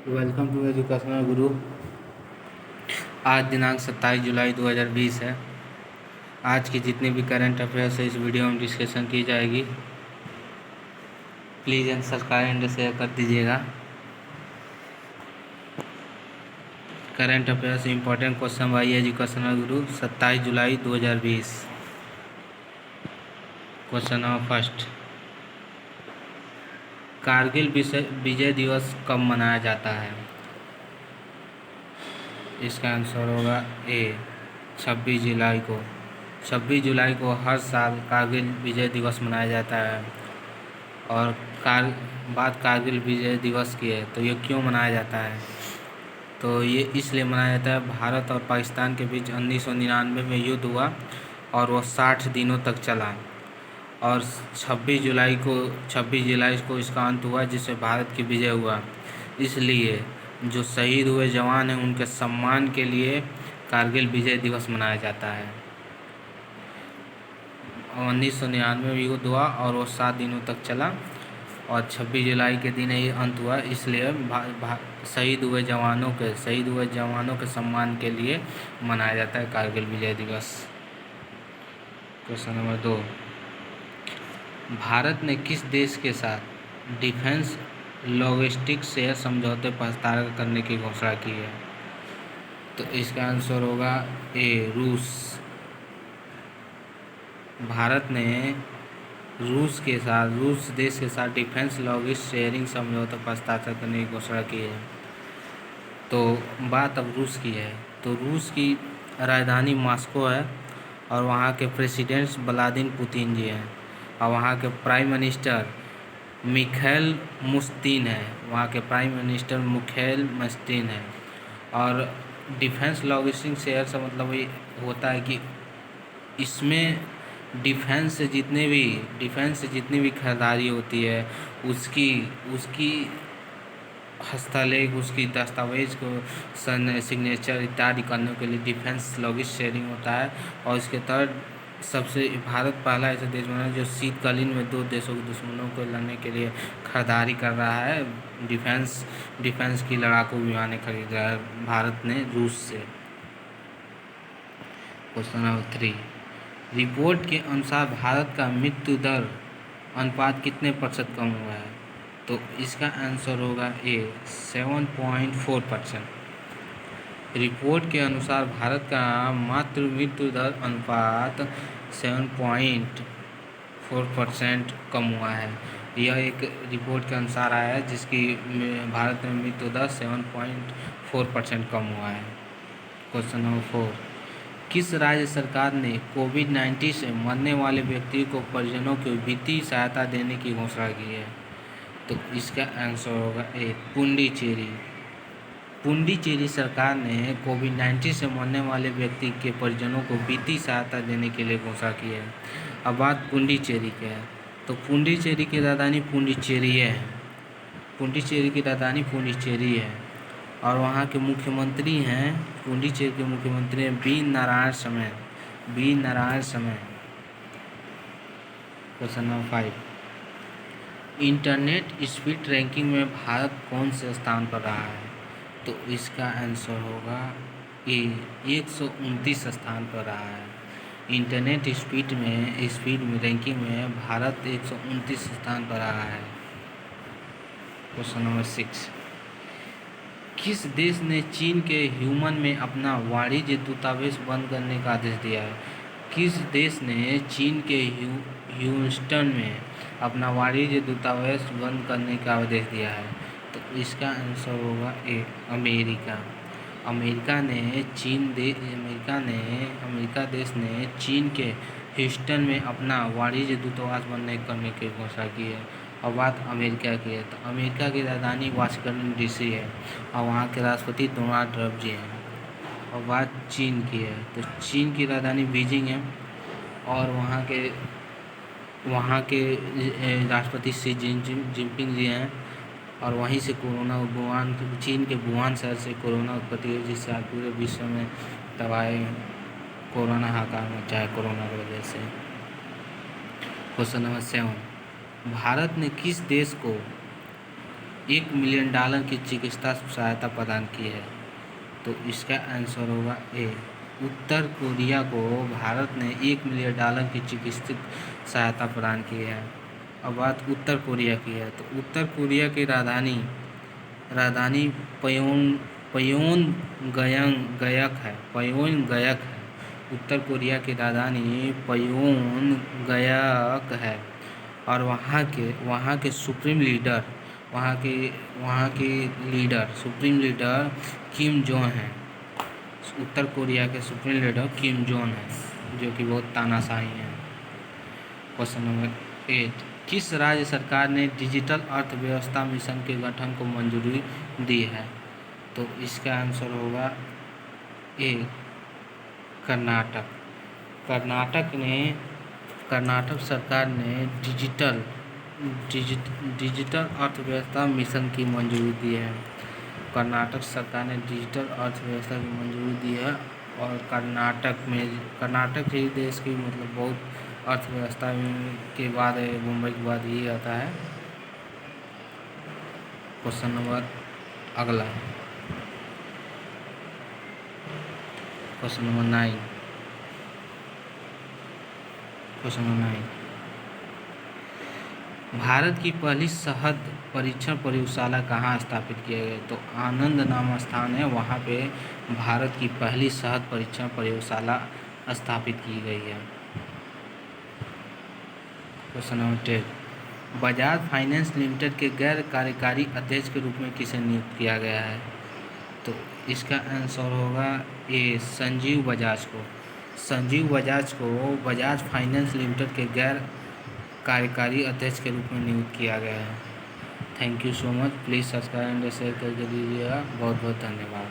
Welcome to educational गुरु। आज दिनांक 27 जुलाई 2020 है। आज की जितनी भी करंट अफेयर्स है इस वीडियो में डिस्कशन की जाएगी। Please and subscribe and share कर दीजिएगा। Current affairs important question by educational Guru 27 July 2020। Question number first, Kargil विजय दिवस कब मनाया जाता है? इसका आंसर होगा ए 26 जुलाई को। 26 जुलाई को हर साल कारगिल विजय दिवस मनाया जाता है। और बात कारगिल विजय दिवस की है तो ये क्यों मनाया जाता है? तो ये इसलिए मनाया जाता है, भारत और पाकिस्तान के बीच 1999 में युद्ध हुआ और वो 60 दिनों तक चला और 26 जुलाई को इसका अंत हुआ, जिससे भारत की विजय हुआ। इसलिए जो शहीद हुए जवान हैं उनके सम्मान के लिए कारगिल विजय दिवस मनाया जाता है। 1999 में युद्ध हुआ और वो 7 दिनों तक चला और 26 जुलाई के दिन ये अंत हुआ, इसलिए शहीद हुए जवानों के सम्मान के लिए मनाया जाता है कारगिल विजय दिवस। क्वेश्चन नंबर 2, भारत ने किस देश के साथ डिफेंस लॉजिस्टिक्स शेयर समझौते पर हस्ताक्षर करने की घोषणा की है? तो इसका आंसर होगा ए रूस। भारत ने रूस देश के साथ डिफेंस लॉजिस्टिक्स शेयरिंग समझौते पर हस्ताक्षर करने की घोषणा की है। तो बात अब रूस की है, तो रूस की राजधानी मॉस्को है और वहाँ के प्रेसिडेंट व्लादिमीर पुतिन जी हैं और वहाँ के प्राइम मिनिस्टर मिखाइल मुश्तिन है। और डिफेंस लॉजिस्टिक शेयर से मतलब ये होता है कि इसमें डिफेंस से जितनी भी खरीदारी होती है उसकी हस्तलेख, उसकी दस्तावेज को सिग्नेचर इत्यादि करने के लिए डिफेंस लॉजिस्टिक शेयरिंग होता है। और इसके तहत भारत पहला ऐसा देश बना है जो शीतकालीन में दो देशों के दुश्मनों को लड़ने के लिए खरीदारी कर रहा है। डिफेंस की लड़ाकू विमानें खरीद रहा है भारत ने रूस से। क्वेश्चन नंबर 3, रिपोर्ट के अनुसार भारत का मृत्यु दर अनुपात कितने प्रतिशत कम हुआ है? तो इसका आंसर होगा ए 7.4%। रिपोर्ट के अनुसार भारत का मातृ मृत्यु दर अनुपात 7.4% कम हुआ है। यह एक रिपोर्ट के अनुसार आया है जिसकी भारत में मृत्यु दर 7.4% कम हुआ है। क्वेश्चन नंबर 4, किस राज्य सरकार ने कोविड-19 से मरने वाले व्यक्ति को परिजनों को वित्तीय सहायता देने की घोषणा की है? तो इसका आंसर होगा ए पुडुचेरी सरकार ने कोविड-19 से मरने वाले व्यक्ति के परिजनों को वित्तीय सहायता देने के लिए घोषणा की है। अब बात पुडुचेरी की है, तो पुडुचेरी की राजधानी पुडुचेरी है और वहाँ के मुख्यमंत्री हैं, पुडुचेरी के मुख्यमंत्री हैं वी नारायण समय। Question number 5, internet speed ranking में भारत कौन से स्थान पर रहा है? तो इसका आंसर होगा ए 129 स्थान पर रहा है। इंटरनेट स्पीड में रैंकिंग में भारत 129 स्थान पर रहा है। क्वेश्चन नंबर 6, किस देश ने चीन के ह्यूमन में अपना वाणिज्य दूतावास बंद करने का आदेश दिया है? किस देश ने चीन के ह्यूस्टन में अपना वाणिज्य दूतावास बंद करने का आदेश दिया है? तो इसका आंसर होगा ए अमेरिका। अमेरिका देश ने चीन के ह्यूस्टन में अपना वाणिज्य दूतावास बंद करने की घोषणा की है। और बात अमेरिका की है, तो अमेरिका की राजधानी वाशिंगटन डीसी है और वहाँ के राष्ट्रपति डोनाल्ड ट्रंप जी हैं। और बात चीन की है, तो चीन की राजधानी बीजिंग है और वहाँ के राष्ट्रपति शी जिनपिंग जी हैं। और वहीं से चीन के वुहान शहर से कोरोना उत्पत्ति हुई, जिससे आज पूरे विश्व में तबाही कोरोना हाहाकार मचा है कोरोना की वजह से। क्वेश्चन नंबर 7, भारत ने किस देश को $1 मिलियन की चिकित्सा सहायता प्रदान की है। तो इसका आंसर होगा ए। उत्तर कोरिया को भारत ने $1 मिलियन की चिकित्सा सहायता प्रदान की है। अब बात उत्तर कोरिया की है, तो उत्तर कोरिया की राजधानी प्योनगयंग है। उत्तर कोरिया की राजधानी प्योनगयंग है और वहाँ के सुप्रीम लीडर किम जोंग हैं। उत्तर कोरिया के सुप्रीम लीडर किम जोंग हैं, जो कि बहुत तानाशाही हैं। क्वेश्चन नंबर 8, किस राज्य सरकार ने डिजिटल अर्थव्यवस्था मिशन के गठन को मंजूरी दी है? तो इसका आंसर होगा ए, कर्नाटक। कर्नाटक सरकार ने डिजिटल अर्थव्यवस्था मिशन की मंजूरी दी है। कर्नाटक सरकार ने डिजिटल अर्थव्यवस्था की मंजूरी दी है और कर्नाटक ही देश की मतलब बहुत अर्थव्यवस्था के बाद मुंबई के बाद ही आता है। क्वेश्चन नंबर अगला क्वेश्चन नंबर 9। भारत की पहली शहद परीक्षण प्रयोगशाला कहाँ स्थापित किया गया? तो आनंद नाम स्थान है, वहाँ पे भारत की पहली शहद परीक्षण प्रयोगशाला स्थापित की गई है। Question number 10, Bajaj finance limited के गैर कार्यकारी अध्यक्ष के रूप में किसे नियुक्त किया गया है? तो इसका आंसर होगा ए, संजीव बजाज को। बजाज फाइनेंस लिमिटेड के गैर कार्यकारी अध्यक्ष के रूप में नियुक्त किया गया है। Thank you so much. Please subscribe and share करके दीजिएगा। बहुत बहुत धन्यवाद।